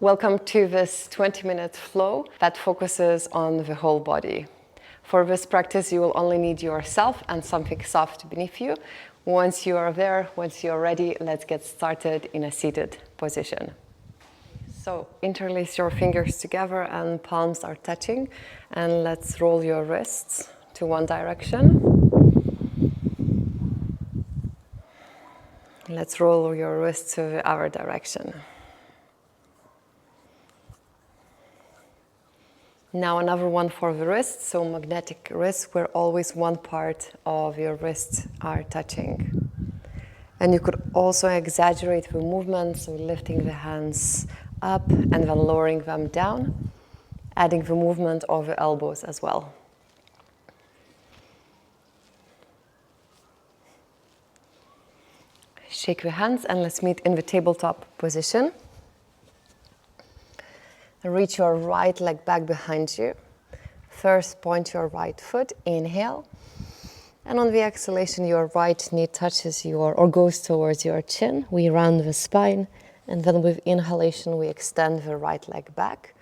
Welcome to this 20-minute flow that focuses on the whole body. For this practice, you will only need yourself and something soft beneath you. Once you are there, once you're ready, let's get started in a seated position. So interlace your fingers together and palms are touching, and let's roll your wrists to one direction. Let's roll your wrists to the other direction. Now another one for the wrists, so magnetic wrists, where always one part of your wrists are touching. And you could also exaggerate the movement, so lifting the hands up and then lowering them down, adding the movement of the elbows as well. Shake the hands and let's meet in the tabletop position. Reach your right leg back behind you. First, point your right foot, inhale. And on the exhalation, your right knee touches or goes towards your chin. We round the spine. And then with inhalation, we extend the right leg back.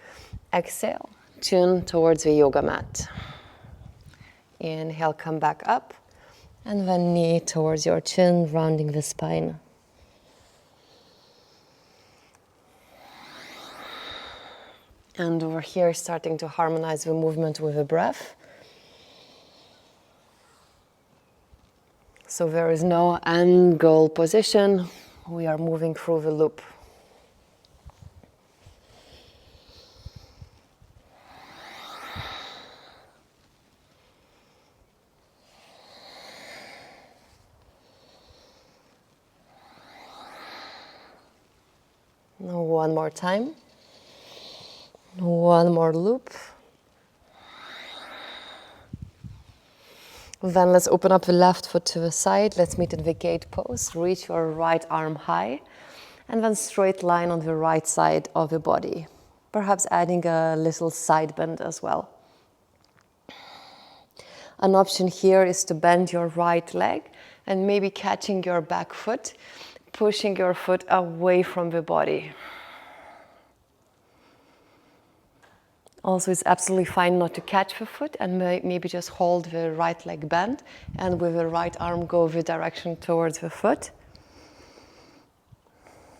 Exhale, chin towards the yoga mat. Inhale, come back up. And then knee towards your chin, rounding the spine. And over here, starting to harmonize the movement with the breath. So there is no end goal position. We are moving through the loop. Now one more time. One more loop. Then let's open up the left foot to the side. Let's meet in the gate pose. Reach your right arm high. And then straight line on the right side of the body. Perhaps adding a little side bend as well. An option here is to bend your right leg and maybe catching your back foot, pushing your foot away from the body. Also, it's absolutely fine not to catch the foot and maybe just hold the right leg bent and with the right arm go the direction towards the foot.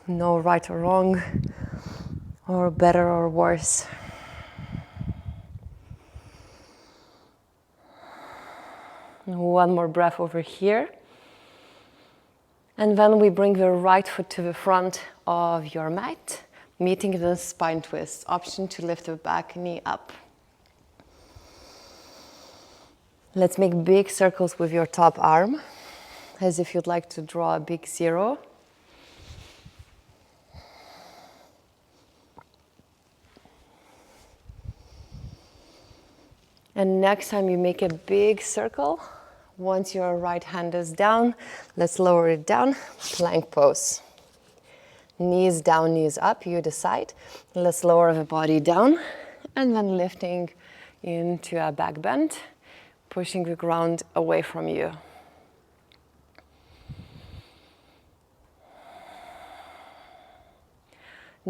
No right or wrong, or better or worse. One more breath over here. And then we bring the right foot to the front of your mat, meeting the spine twist. Option to lift the back knee up. Let's make big circles with your top arm, as if you'd like to draw a big zero. And next time you make a big circle, once your right hand is down, let's lower it down, plank pose. Knees down, knees up, you decide. Let's lower the body down and then lifting into a back bend, pushing the ground away from you.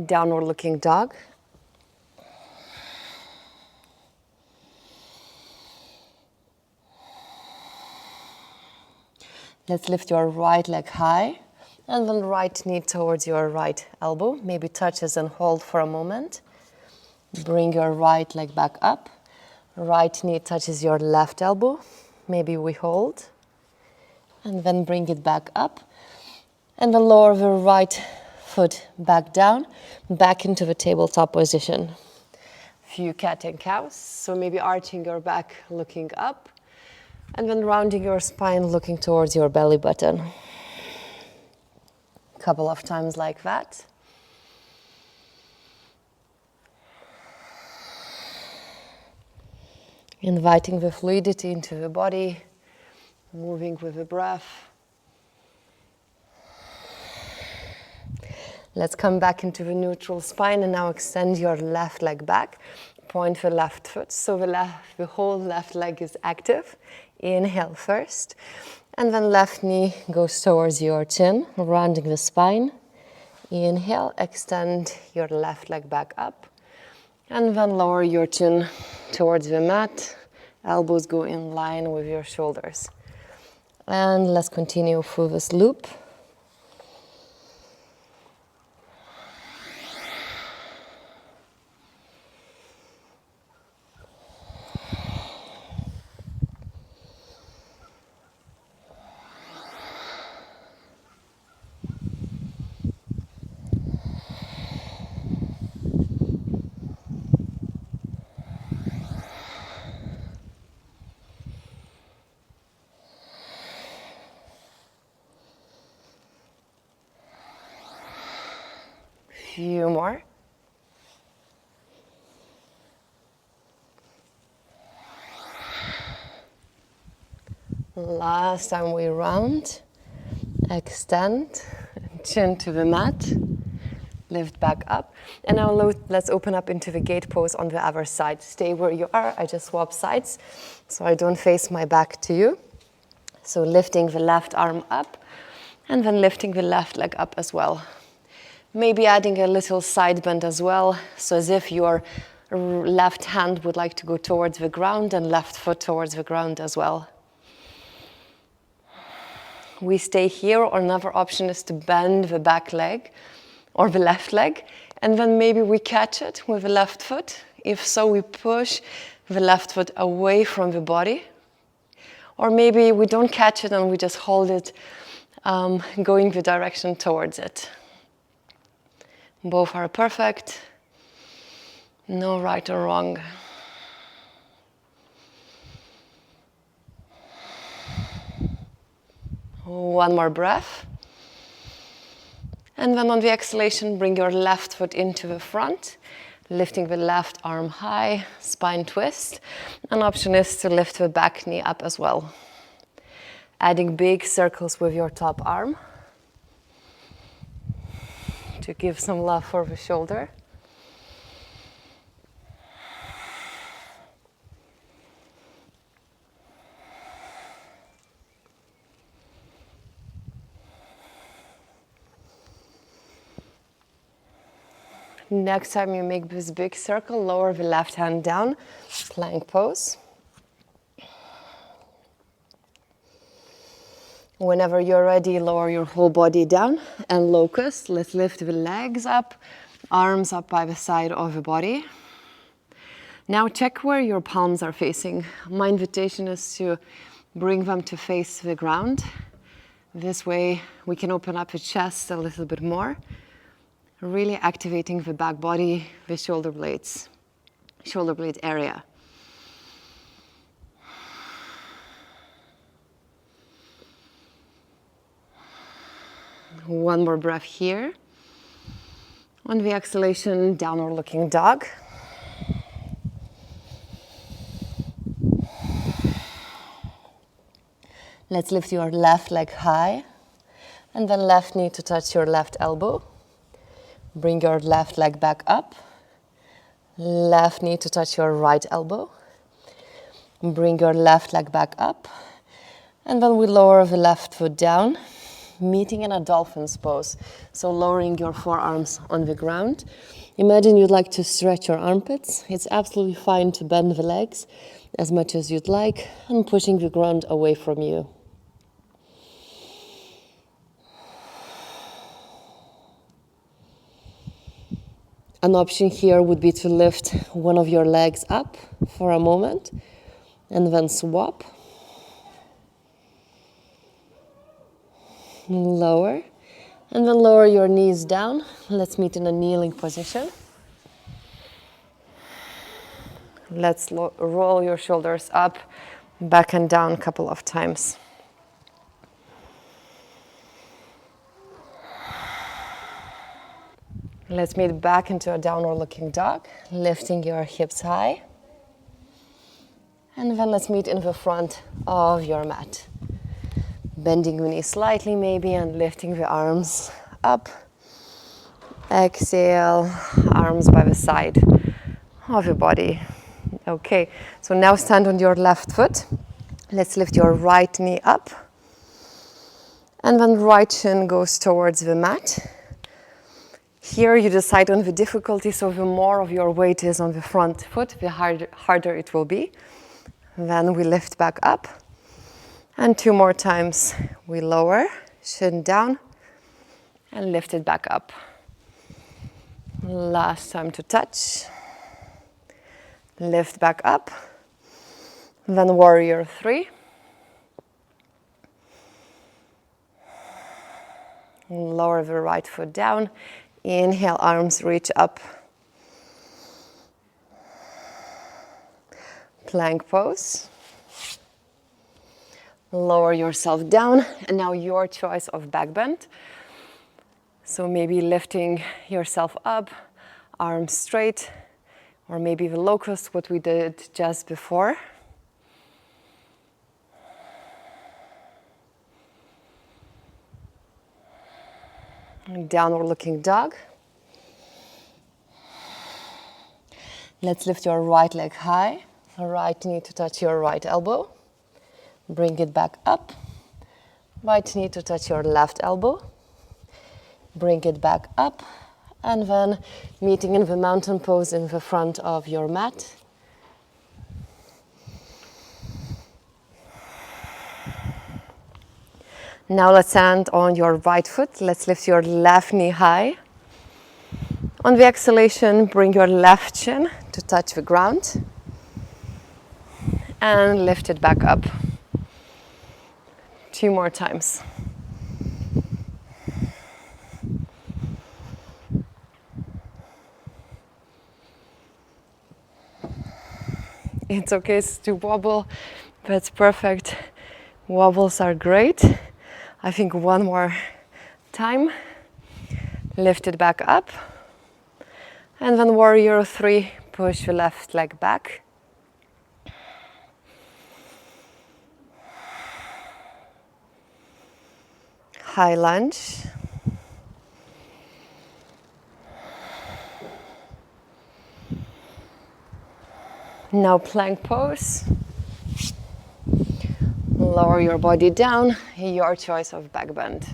Downward looking dog. Let's lift your right leg high. And then right knee towards your right elbow. Maybe touches and hold for a moment. Bring your right leg back up. Right knee touches your left elbow. Maybe we hold. And then bring it back up. And then lower the right foot back down, back into the tabletop position. Few cat and cows. So maybe arching your back, looking up. And then rounding your spine, looking towards your belly button. Couple of times like that. Inviting the fluidity into the body, moving with the breath. Let's come back into the neutral spine and now extend your left leg back. Point the left foot, so the whole left leg is active. Inhale first. And then left knee goes towards your chin, rounding the spine. Inhale, extend your left leg back up. And then lower your chin towards the mat. Elbows go in line with your shoulders. And let's continue through this loop. Few more. Last time we round, extend, chin to the mat, lift back up. And now let's open up into the gate pose on the other side. Stay where you are, I just swap sides so I don't face my back to you. So lifting the left arm up and then lifting the left leg up as well. Maybe adding a little side bend as well, so as if your left hand would like to go towards the ground and left foot towards the ground as well. We stay here, or another option is to bend the back leg or the left leg, and then maybe we catch it with the left foot. If so, we push the left foot away from the body. Or maybe we don't catch it and we just hold it going the direction towards it. Both are perfect. No right or wrong. One more breath. And then on the exhalation, bring your left foot into the front, lifting the left arm high, spine twist. An option is to lift the back knee up as well. Adding big circles with your top arm to give some love for the shoulder. Next time you make this big circle, lower the left hand down, plank pose. Whenever you're ready, lower your whole body down and locust. Let's lift the legs up, arms up by the side of the body. Now check where your palms are facing. My invitation is to bring them to face the ground. This way we can open up the chest a little bit more, really activating the back body, the shoulder blade area. One more breath here. On the exhalation, downward looking dog. Let's lift your left leg high and then left knee to touch your left elbow. Bring your left leg back up. Left knee to touch your right elbow. Bring your left leg back up. And then we lower the left foot down, meeting in a dolphin's pose. So lowering your forearms on the ground. Imagine you'd like to stretch your armpits. It's absolutely fine to bend the legs as much as you'd like and pushing the ground away from you. An option here would be to lift one of your legs up for a moment and then swap. Lower, and then lower your knees down. Let's meet in a kneeling position. Let's roll your shoulders up, back and down a couple of times. Let's meet back into a downward looking dog, lifting your hips high. And then let's meet in the front of your mat. Bending the knees slightly maybe and lifting the arms up. Exhale, arms by the side of your body. Okay, so now stand on your left foot. Let's lift your right knee up. And then right shin goes towards the mat. Here you decide on the difficulty, so the more of your weight is on the front foot, the harder it will be. Then we lift back up. And 2 more times we lower, shin down, and lift it back up. Last time to touch. Lift back up. Then warrior 3. Lower the right foot down. Inhale, arms reach up. Plank pose. Lower yourself down, and now your choice of back bend. So maybe lifting yourself up, arms straight, or maybe the locust, what we did just before. Downward looking dog. Let's lift your right leg high, right knee to touch your right elbow. Bring it back up. Right knee to touch your left elbow. Bring it back up. And then meeting in the mountain pose in the front of your mat. Now let's stand on your right foot. Let's lift your left knee high. On the exhalation, bring your left shin to touch the ground. And lift it back up. 2 more times. It's okay to wobble. That's perfect. Wobbles are great. I think 1 more time. Lift it back up. And then warrior 3, push the left leg back. High lunge. Now plank pose. Lower your body down, your choice of back bend.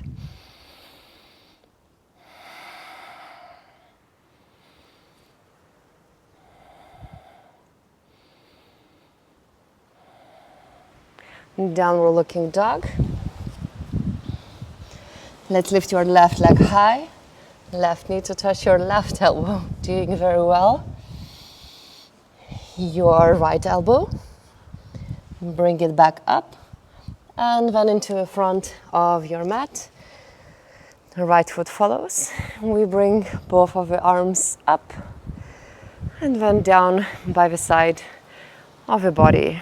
Downward looking dog. Let's lift your left leg high, left knee to touch your left elbow. Doing very well. Your right elbow. Bring it back up and then into the front of your mat. The right foot follows. We bring both of the arms up and then down by the side of the body.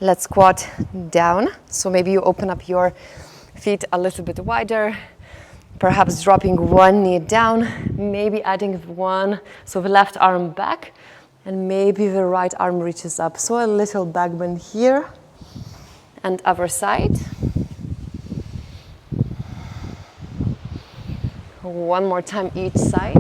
Let's squat down. So maybe you open up your feet a little bit wider, perhaps dropping one knee down, maybe adding one, so the left arm back, and maybe the right arm reaches up. So a little back bend here, and other side. One more time each side.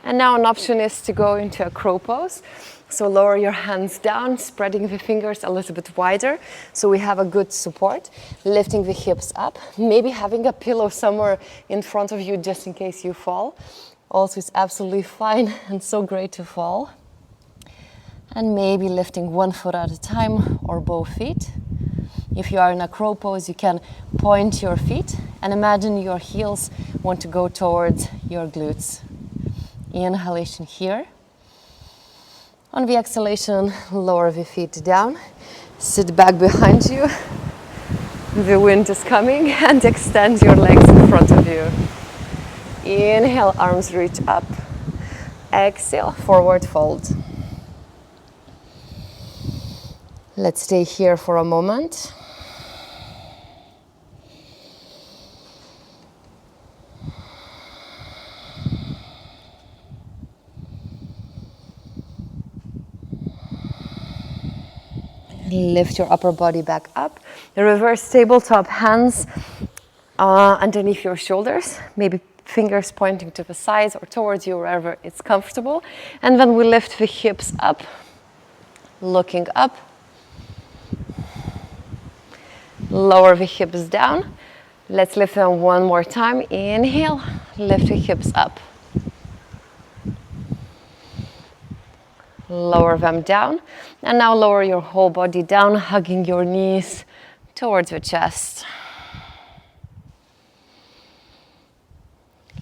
And now an option is to go into a crow pose. So lower your hands down, spreading the fingers a little bit wider so we have a good support. Lifting the hips up, maybe having a pillow somewhere in front of you just in case you fall. Also, it's absolutely fine and so great to fall. And maybe lifting one foot at a time or both feet. If you are in a crow pose, you can point your feet and imagine your heels want to go towards your glutes. Inhalation here. On the exhalation, lower the feet down. Sit back behind you. The wind is coming, and extend your legs in front of you. Inhale, arms reach up. Exhale, forward fold. Let's stay here for a moment. Lift your upper body back up. The reverse tabletop, hands underneath your shoulders, maybe fingers pointing to the sides or towards you, wherever it's comfortable. And then we lift the hips up, looking up. Lower the hips down. Let's lift them one more time. Inhale, lift the hips up. Lower them down. And now lower your whole body down, hugging your knees towards the chest.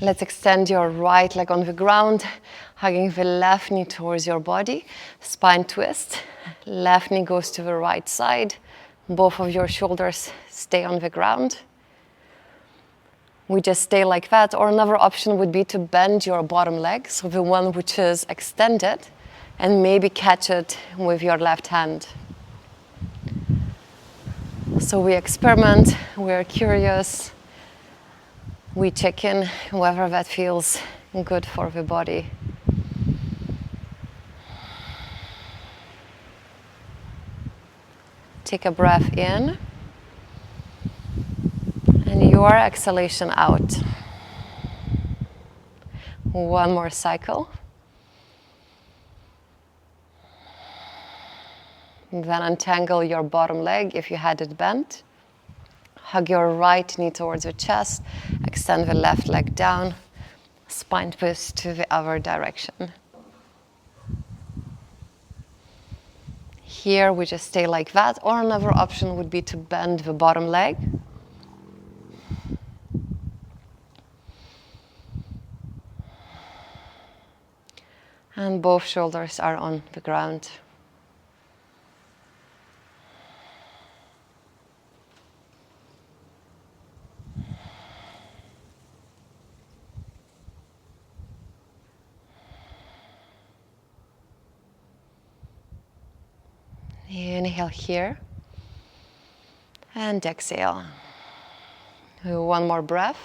Let's extend your right leg on the ground, hugging the left knee towards your body. Spine twist. Left knee goes to the right side. Both of your shoulders stay on the ground. We just stay like that. Or another option would be to bend your bottom leg, so the one which is extended, and maybe catch it with your left hand. So we experiment, we're curious, we check in whether that feels good for the body. Take a breath in, and your exhalation out. One more cycle. Then untangle your bottom leg if you had it bent. Hug your right knee towards the chest. Extend the left leg down. Spine twist to the other direction. Here we just stay like that. Or another option would be to bend the bottom leg. And both shoulders are on the ground. Inhale here and exhale. One more breath.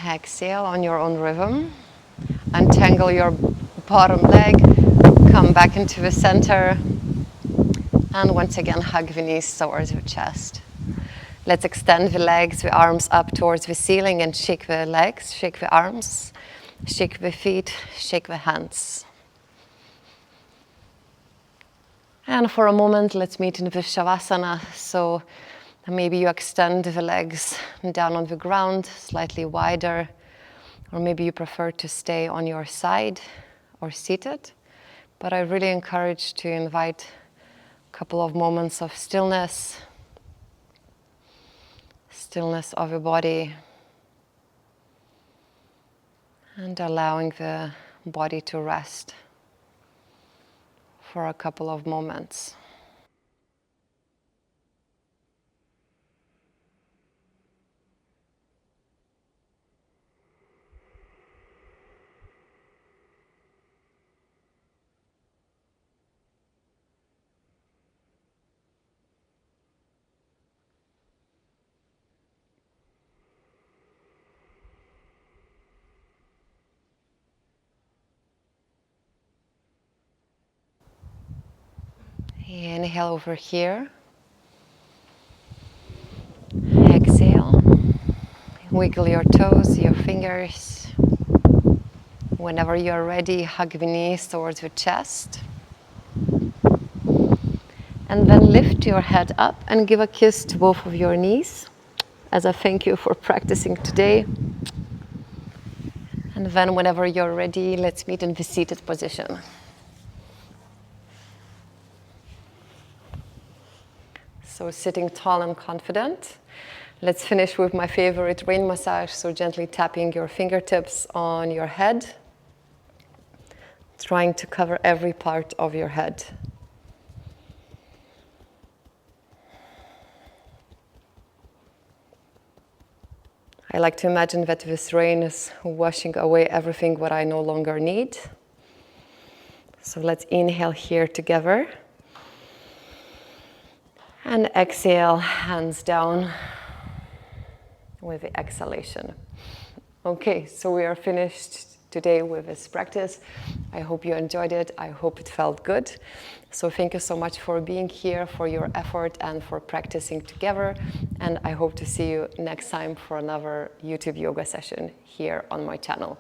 Exhale on your own rhythm. Untangle your bottom leg, come back into the center, and once again hug the knees towards your chest. Let's extend the legs, the arms up towards the ceiling, and shake the legs, shake the arms, shake the feet, shake the hands. And for a moment, let's meet in the Shavasana. So maybe you extend the legs down on the ground, slightly wider, or maybe you prefer to stay on your side or seated. But I really encourage to invite a couple of moments of stillness, stillness of your body, and allowing the body to rest for a couple of moments. Inhale over here. Exhale. Wiggle your toes, your fingers. Whenever you're ready, hug the knees towards your chest. And then lift your head up and give a kiss to both of your knees as a thank you for practicing today. And then whenever you're ready, let's meet in the seated position. So sitting tall and confident. Let's finish with my favorite rain massage. So gently tapping your fingertips on your head, trying to cover every part of your head. I like to imagine that this rain is washing away everything what I no longer need. So let's inhale here together. And exhale, hands down with the exhalation. Okay, so we are finished today with this practice. I hope you enjoyed it. I hope it felt good. So thank you so much for being here, for your effort, and for practicing together. And I hope to see you next time for another YouTube yoga session here on my channel.